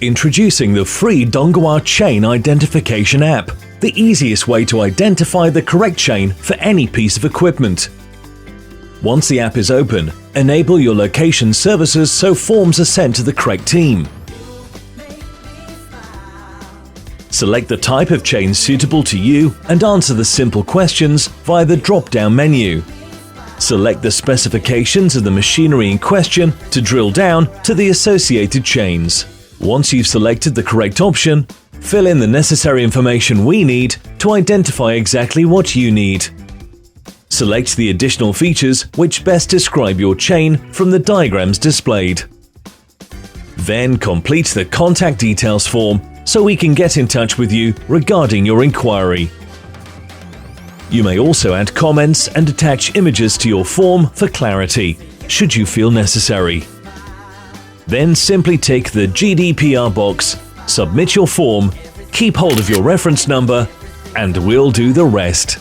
Introducing the free Donghua Chain Identification app, the easiest way to identify the correct chain for any piece of equipment. Once the app is open, enable your location services so forms are sent to the correct team. Select the type of chain suitable to you and answer the simple questions via the drop-down menu. Select the specifications of the machinery in question to drill down to the associated chains. Once you've selected the correct option, fill in the necessary information we need to identify exactly what you need. Select the additional features which best describe your chain from the diagrams displayed. Then complete the contact details form so we can get in touch with you regarding your inquiry. You may also add comments and attach images to your form for clarity, should you feel necessary. Then simply tick the GDPR box, submit your form, keep hold of your reference number, and we'll do the rest.